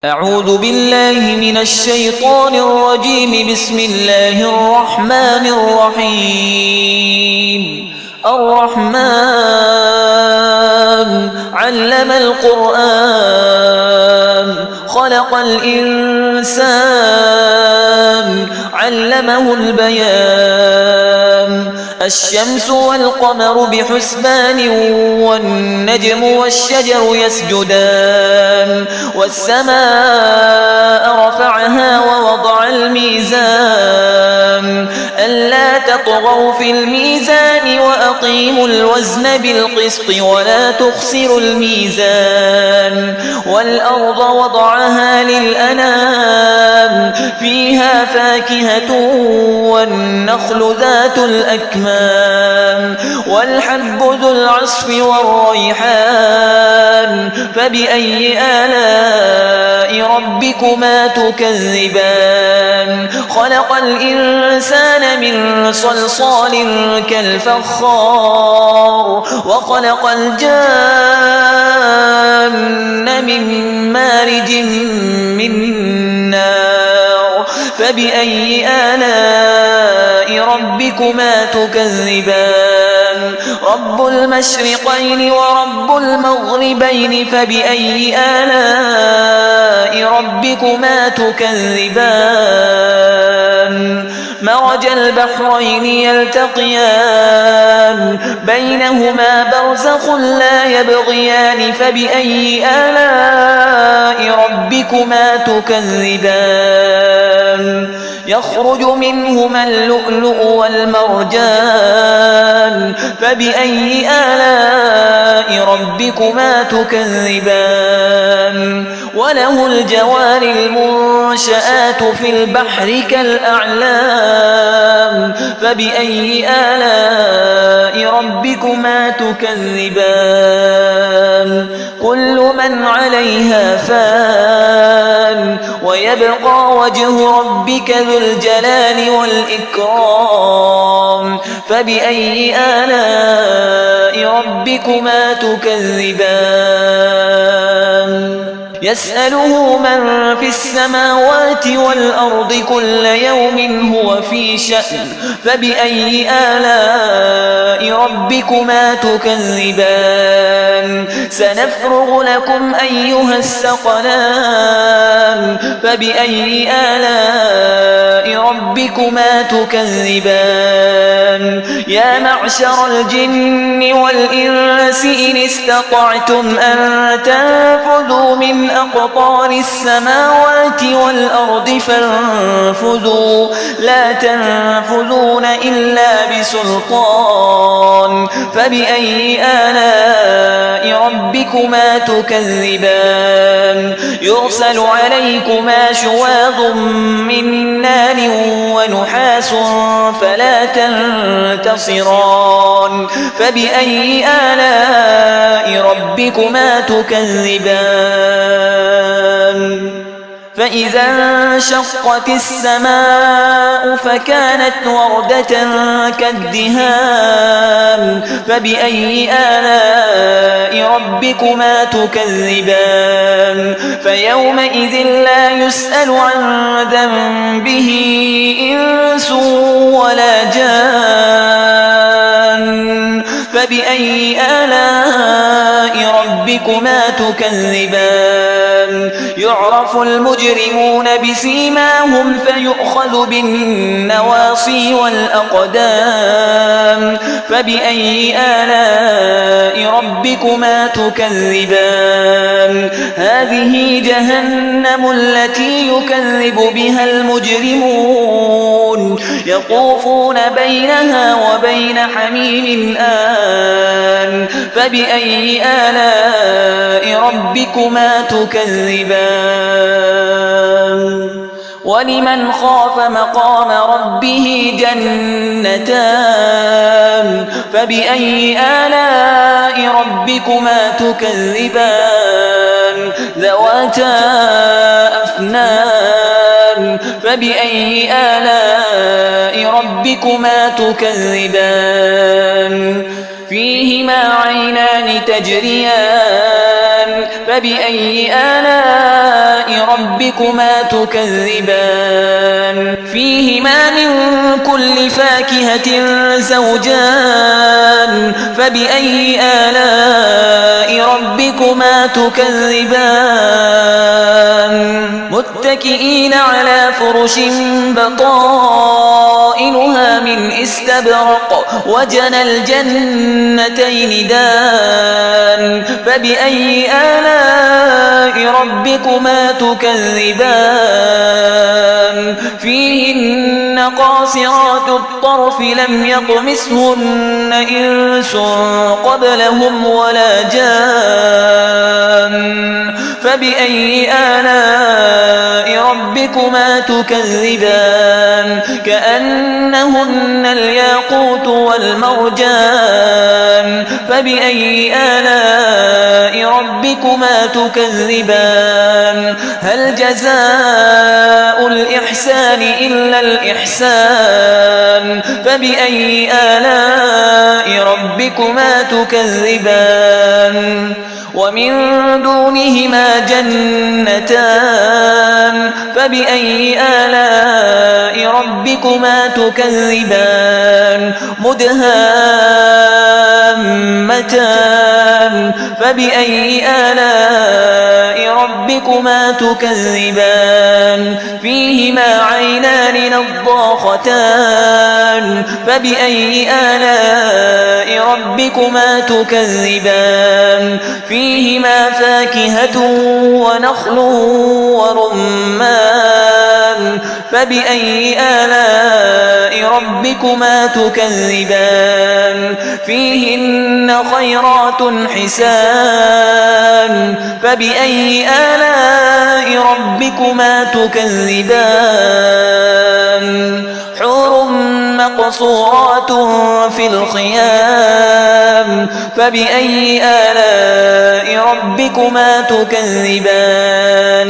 أعوذ بالله من الشيطان الرجيم. بسم الله الرحمن الرحيم. الرحمن علم القرآن خلق الإنسان علمه البيان. الشمس والقمر بحسبان والنجم والشجر يسجدان. والسماء رفعها ووضع الميزان ألا تطغوا في الميزان وأقيموا الوزن بالقسط ولا تخسروا الميزان. والأرض وضعها للأنام فيها فاكهة والنخل ذات الأكمام والحب ذو العصف والريحان. فبأي آلاء ربكما تكذبان؟ خلق الإنسان من صلصال كالفخار وخلق الجان من مارج من نار. فبأي آلاء ربكما تكذبان؟ رب المشرقين ورب المغربين. فبأي آلاء ربكما تكذبان؟ مرج البحرين يلتقيان بينهما برزخ لا يبغيان. فبأي آلاء ربكما تكذبان؟ يخرج منهما اللؤلؤ والمرجان. فبأي آلاء ربكما تكذبان؟ وله الجوار المنشآت في البحر كالأعلام. فبأي آلاء ربكما تكذبان؟ كل من عليها فان ويبقى وجه ربك ذو الجلال والإكرام. فبأي آلاء ربكما تكذبان؟ يسأله من في السماوات والأرض كل يوم هو في شأن. فبأي آلاء ربكما تكذبان؟ سنفرغ لكم أيها الثقلان. فبأي آلاء ربكما تكذبان؟ يا معشر الجن والإنس إن استطعتم أن تنفذوا من أقطار السماوات والأرض فانفذوا لا تنفذون إلا بسلطان. فبأي آلاء ربكما تكذبان؟ يرسل عليكما شواظ من نار ونحاس فلا تنتصران. فبأي آلاء ربكما تكذبان؟ فإذا انشقت السماء فكانت وردة كالدهان. فبأي آلاء ربكما تكذبان؟ فيومئذ لا يسأل عن ذنبه إنس ولا جان. فبأي آلاء ربكما تكذبان؟ يعرف المجرمون بسيماهم فيؤخذ بالنواصي والأقدام. فبأي آلاء ربكما تكذبان؟ هذه جهنم التي يكذب بها المجرمون يطوفون بينها وبين حميم آن. فبأي آلاء ربكما تكذبان؟ ولمن خاف مقام ربه جنتان. فبأي آلاء ربكما تكذبان؟ ذواتا أفنان. فبأي آلاء ربكما تكذبان؟ فيهما عينان تجريان فبأي آلاء ربكما تكذبان فيهما من كل فاكهة زوجان فبأي آلاء ربكما تكذبان متكئين على فرش بطائنها من استبرق وجنى الجنتين دان فبأي آلاء ربكما تكذبان فيهن قاصرات الطرف لم يطمثهن إنس قبلهم ولا جان فبأي آلاء ربكما تكذبان كأنهن الياقوت والمرجان فبأي آلاء ربكما تكذبان هل جزاء الإحسان إلا الإحسان فبأي آلاء ربكما تكذبان ومن دونهما جنتان فبأي آلاء ربكما تكذبان مدهامتان فبأي آلاء ربكما تكذبان فيهما عينان نضاختان فبأي آلاء ربكما تكذبان فيهما فاكهة ونخل ورمان فبأي آلاء ربكما تكذبان فيهن خيرات حسان فبأي آلاء ربكما تكذبان حور مقصورات في الخيام فبأي آلاء ربكما تكذبان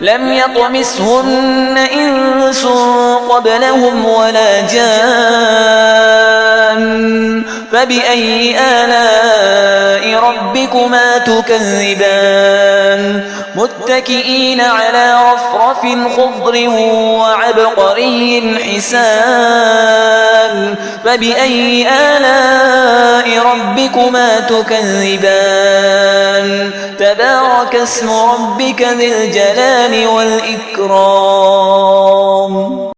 لم يطمثهن إنس قبلهم ولا جان فبأي آلاء ربكما تكذبان متكئين على رفرف خضر وعبقري حسان فبأي آلاء ربكما تكذبان تبارك اسم ربك ذي الجلال والإكرام